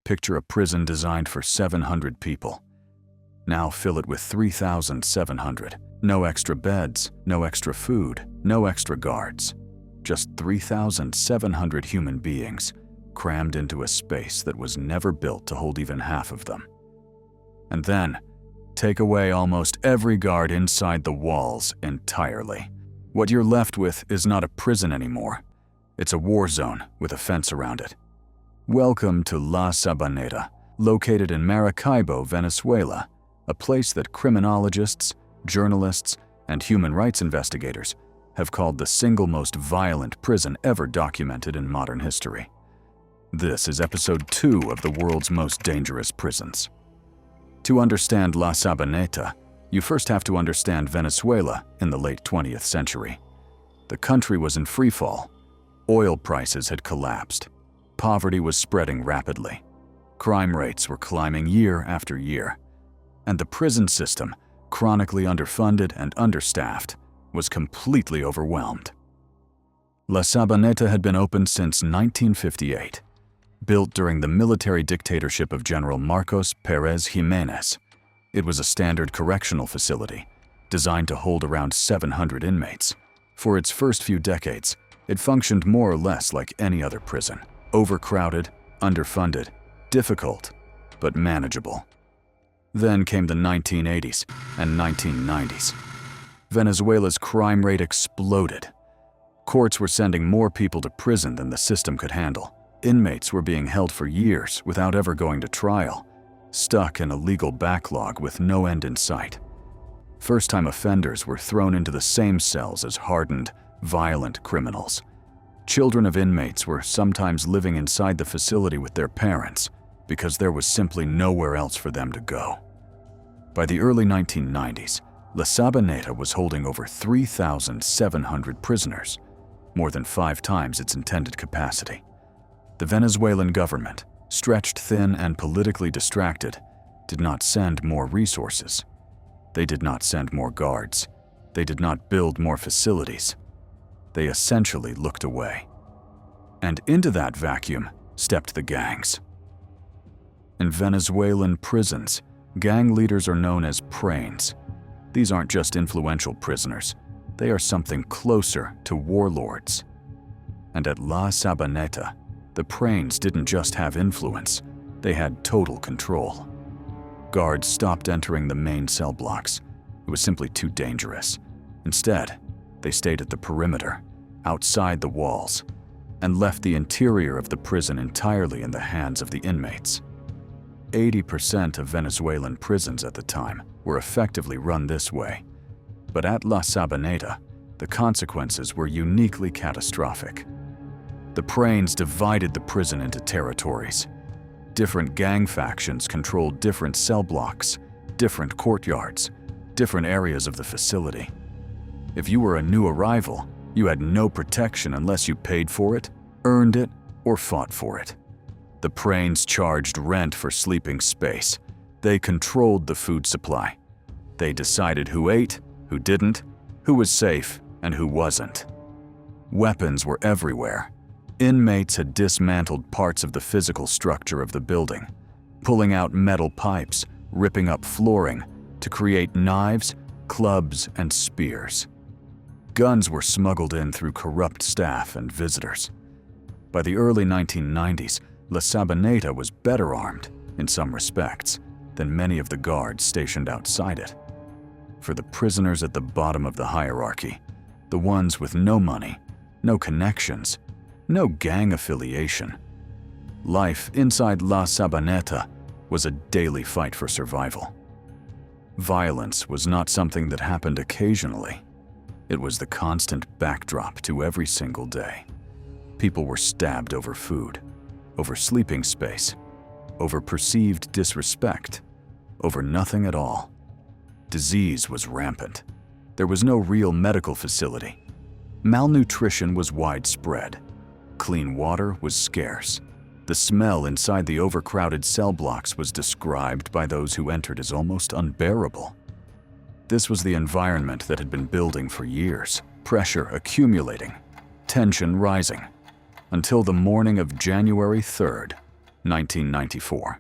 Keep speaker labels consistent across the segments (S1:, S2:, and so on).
S1: Picture a prison designed for 700 people. Now fill it with 3,700. No extra beds, no extra food, no extra guards. Just 3,700 human beings crammed into a space that was never built to hold even half of them. And then, take away almost every guard inside the walls entirely. What you're left with is not a prison anymore. It's a war zone with a fence around it. Welcome to La Sabaneta, located in Maracaibo, Venezuela, a place that criminologists, journalists, and human rights investigators have called the single most violent prison ever documented in modern history. This is episode 2 of the world's most dangerous prisons. To understand La Sabaneta, you first have to understand Venezuela in the late 20th century. The country was in freefall. Oil prices had collapsed. Poverty was spreading rapidly. Crime rates were climbing year after year. And the prison system, chronically underfunded and understaffed, was completely overwhelmed. La Sabaneta had been opened since 1958. Built during the military dictatorship of General Marcos Pérez Jiménez, it was a standard correctional facility designed to hold around 700 inmates. For its first few decades, it functioned more or less like any other prison. Overcrowded, underfunded, difficult, but manageable. Then came the 1980s and 1990s. Venezuela's crime rate exploded. Courts were sending more people to prison than the system could handle. Inmates were being held for years without ever going to trial, stuck in a legal backlog with no end in sight. First-time offenders were thrown into the same cells as hardened, violent criminals. Children of inmates were sometimes living inside the facility with their parents because there was simply nowhere else for them to go. By the early 1990s, La Sabaneta was holding over 3,700 prisoners, more than 5 times its intended capacity. The Venezuelan government, stretched thin and politically distracted, did not send more resources. They did not send more guards. They did not build more facilities. They essentially looked away. And into that vacuum stepped the gangs. In Venezuelan prisons, gang leaders are known as pranes. These aren't just influential prisoners. They are something closer to warlords. And at La Sabaneta, the pranes didn't just have influence, they had total control. Guards stopped entering the main cell blocks. It was simply too dangerous. Instead, they stayed at the perimeter, outside the walls, and left the interior of the prison entirely in the hands of the inmates. 80% of Venezuelan prisons at the time were effectively run this way. But at La Sabaneta, the consequences were uniquely catastrophic. The pranes divided the prison into territories. Different gang factions controlled different cell blocks, different courtyards, different areas of the facility. If you were a new arrival, you had no protection unless you paid for it, earned it, or fought for it. The pranes charged rent for sleeping space. They controlled the food supply. They decided who ate, who didn't, who was safe, and who wasn't. Weapons were everywhere. Inmates had dismantled parts of the physical structure of the building, pulling out metal pipes, ripping up flooring to create knives, clubs, and spears. Guns were smuggled in through corrupt staff and visitors. By the early 1990s, La Sabaneta was better armed, in some respects, than many of the guards stationed outside it. For the prisoners at the bottom of the hierarchy, the ones with no money, no connections, no gang affiliation, life inside La Sabaneta was a daily fight for survival. Violence was not something that happened occasionally. It was the constant backdrop to every single day. People were stabbed over food, over sleeping space, over perceived disrespect, over nothing at all. Disease was rampant. There was no real medical facility. Malnutrition was widespread. Clean water was scarce. The smell inside the overcrowded cell blocks was described by those who entered as almost unbearable. This was the environment that had been building for years, pressure accumulating, tension rising, until the morning of January 3rd, 1994.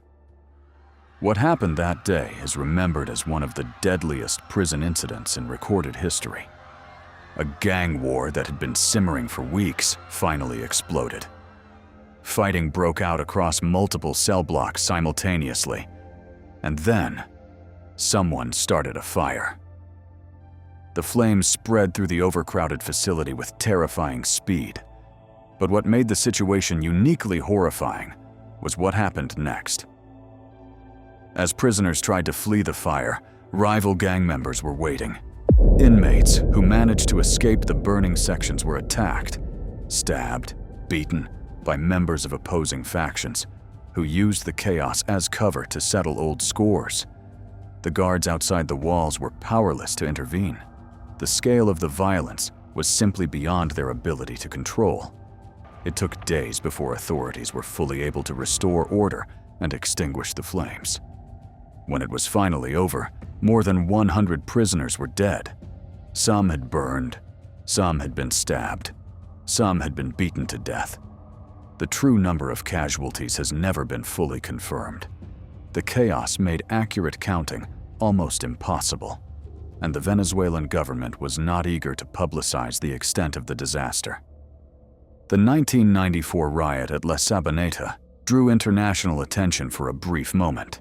S1: What happened that day is remembered as one of the deadliest prison incidents in recorded history. A gang war that had been simmering for weeks finally exploded. Fighting broke out across multiple cell blocks simultaneously, and then someone started a fire. The flames spread through the overcrowded facility with terrifying speed. But what made the situation uniquely horrifying was what happened next. As prisoners tried to flee the fire, rival gang members were waiting. Inmates who managed to escape the burning sections were attacked, stabbed, beaten by members of opposing factions who used the chaos as cover to settle old scores. The guards outside the walls were powerless to intervene. The scale of the violence was simply beyond their ability to control. It took days before authorities were fully able to restore order and extinguish the flames. When it was finally over, more than 100 prisoners were dead. Some had burned, some had been stabbed, some had been beaten to death. The true number of casualties has never been fully confirmed. The chaos made accurate counting almost impossible, and the Venezuelan government was not eager to publicize the extent of the disaster. The 1994 riot at La Sabaneta drew international attention for a brief moment.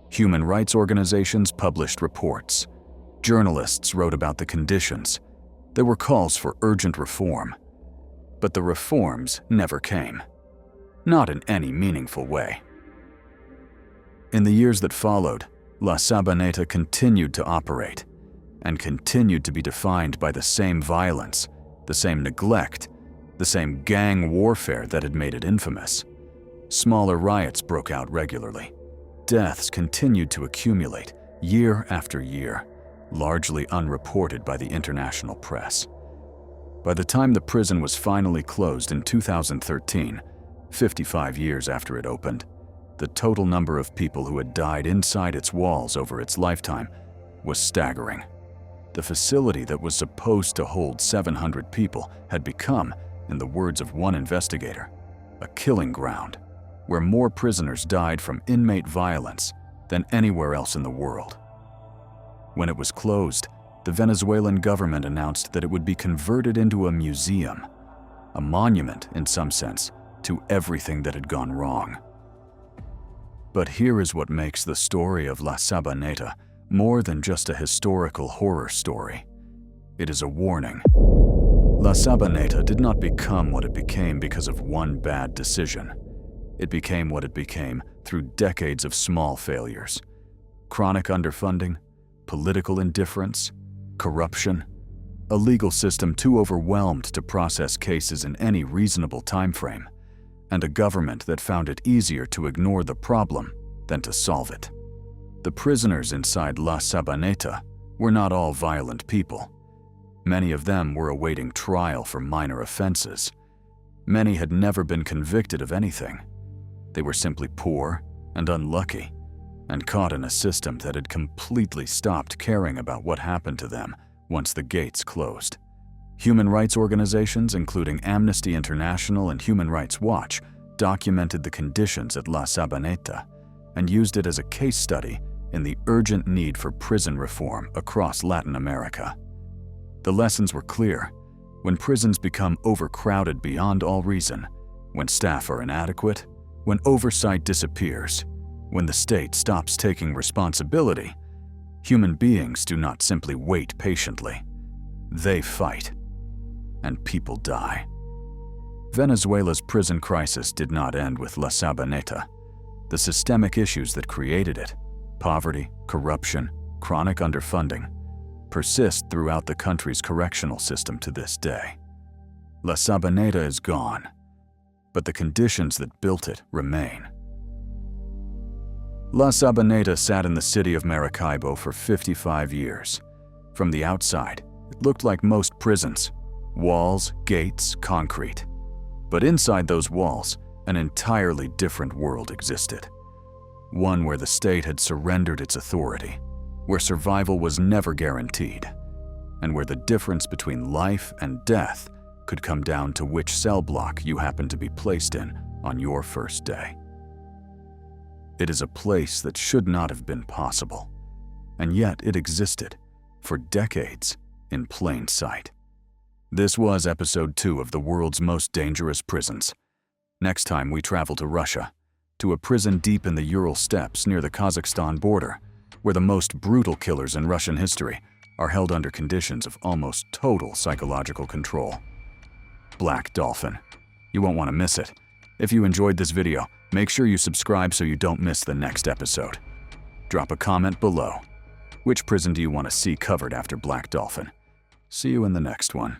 S1: Human rights organizations published reports. Journalists wrote about the conditions. There were calls for urgent reform. But the reforms never came. Not in any meaningful way. In the years that followed, La Sabaneta continued to operate and continued to be defined by the same violence, the same neglect, the same gang warfare that had made it infamous. Smaller riots broke out regularly. Deaths continued to accumulate year after year, largely unreported by the international press. By the time the prison was finally closed in 2013, 55 years after it opened, the total number of people who had died inside its walls over its lifetime was staggering. The facility that was supposed to hold 700 people had become, in the words of one investigator, a killing ground, where more prisoners died from inmate violence than anywhere else in the world. When it was closed, the Venezuelan government announced that it would be converted into a museum, a monument, in some sense, to everything that had gone wrong. But here is what makes the story of La Sabaneta more than just a historical horror story. It is a warning. La Sabaneta did not become what it became because of one bad decision. It became what it became through decades of small failures. Chronic underfunding, political indifference, corruption, a legal system too overwhelmed to process cases in any reasonable time frame, and a government that found it easier to ignore the problem than to solve it. The prisoners inside La Sabaneta were not all violent people. Many of them were awaiting trial for minor offenses. Many had never been convicted of anything. They were simply poor and unlucky, and caught in a system that had completely stopped caring about what happened to them once the gates closed. Human rights organizations, including Amnesty International and Human Rights Watch, documented the conditions at La Sabaneta and used it as a case study in the urgent need for prison reform across Latin America. The lessons were clear. When prisons become overcrowded beyond all reason, when staff are inadequate, when oversight disappears, when the state stops taking responsibility, human beings do not simply wait patiently. They fight, and people die. Venezuela's prison crisis did not end with La Sabaneta. The systemic issues that created it, poverty, corruption, chronic underfunding, persist throughout the country's correctional system to this day. La Sabaneta is gone, but the conditions that built it remain. La Sabaneta sat in the city of Maracaibo for 55 years. From the outside, it looked like most prisons: walls, gates, concrete. But inside those walls, an entirely different world existed. One where the state had surrendered its authority, where survival was never guaranteed, and where the difference between life and death could come down to which cell block you happened to be placed in on your first day. It is a place that should not have been possible, and yet it existed for decades in plain sight. This was episode 2 of the world's most dangerous prisons. Next time we travel to Russia, to a prison deep in the Ural steppes near the Kazakhstan border, where the most brutal killers in Russian history are held under conditions of almost total psychological control. Black Dolphin. You won't want to miss it. If you enjoyed this video, make sure you subscribe so you don't miss the next episode. Drop a comment below. Which prison do you want to see covered after Black Dolphin? See you in the next one.